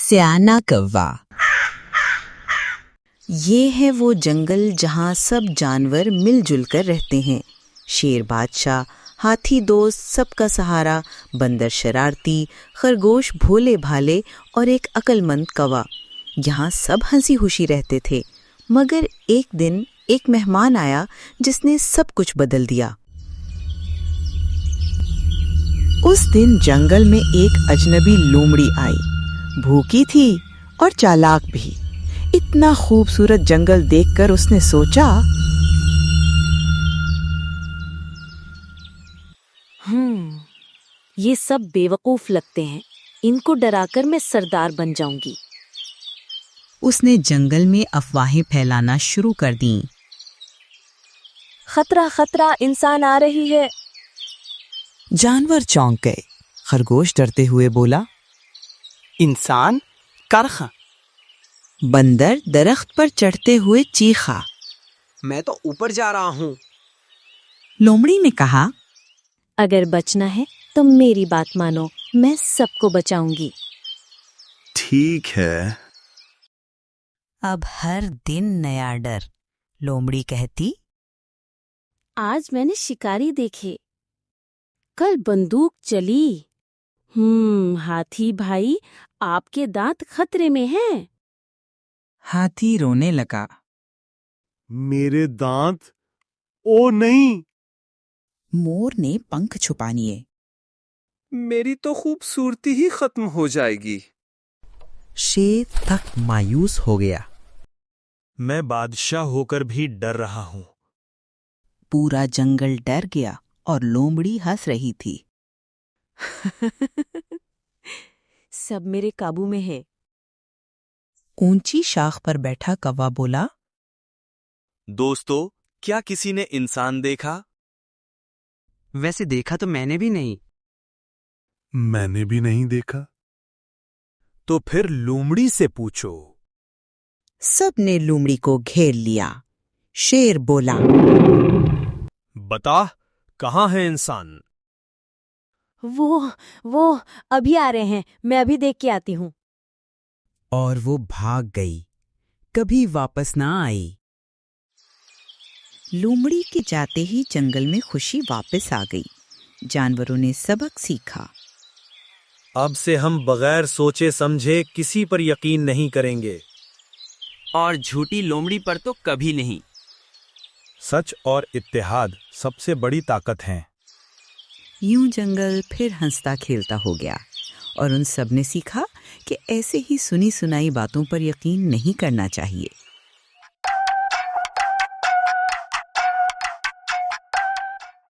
स्याना कौवा। ये है वो जंगल जहाँ सब जानवर मिलजुल कर रहते हैं। शेर बादशाह, हाथी दोस्त, सबका सहारा, बंदर शरारती, खरगोश भोले भाले और एक अक्लमंद कौवा। यहाँ सब हंसी खुशी रहते थे। मगर एक दिन एक मेहमान आया जिसने सब कुछ बदल दिया। उस दिन जंगल में एक अजनबी लोमड़ी आई। भूखी थी और चालाक भी। इतना खूबसूरत जंगल देखकर उसने सोचा, ये सब बेवकूफ लगते हैं, इनको डराकर मैं सरदार बन जाऊंगी। उसने जंगल में अफवाहें फैलाना शुरू कर दी। खतरा खतरा, इंसान आ रही है। जानवर चौंक गए। खरगोश डरते हुए बोला, इंसान? करखा। बंदर दरख्त पर चढ़ते हुए चीखा, मैं तो ऊपर जा रहा हूँ। लोमड़ी ने कहा, अगर बचना है तो मेरी बात मानो, मैं सबको बचाऊंगी। ठीक है। अब हर दिन नया डर। लोमड़ी कहती, आज मैंने शिकारी देखे, कल बंदूक चली। हाथी भाई, आपके दांत खतरे में हैं। हाथी रोने लगा, मेरे दांत? ओ नहीं। मोर ने पंख छुपा लिए। मेरी तो खूबसूरती ही खत्म हो जाएगी। शेर तक मायूस हो गया। मैं बादशाह होकर भी डर रहा हूँ। पूरा जंगल डर गया और लोमड़ी हंस रही थी। सब मेरे काबू में है। ऊंची शाख पर बैठा कौवा बोला, दोस्तों, क्या किसी ने इंसान देखा? वैसे देखा तो मैंने भी नहीं। मैंने भी नहीं देखा। तो फिर लोमड़ी से पूछो। सब ने लोमड़ी को घेर लिया। शेर बोला, बता, कहाँ है इंसान? वो अभी आ रहे हैं, मैं अभी देख के आती हूँ। और वो भाग गई, कभी वापस ना आई। लोमड़ी के जाते ही जंगल में खुशी वापस आ गई। जानवरों ने सबक सीखा। अब से हम बगैर सोचे समझे किसी पर यकीन नहीं करेंगे। और झूठी लोमड़ी पर तो कभी नहीं। सच और इत्तेहाद सबसे बड़ी ताकत हैं। यूं जंगल फिर हंसता खेलता हो गया और उन सब ने सीखा कि ऐसे ही सुनी सुनाई बातों पर यकीन नहीं करना चाहिए।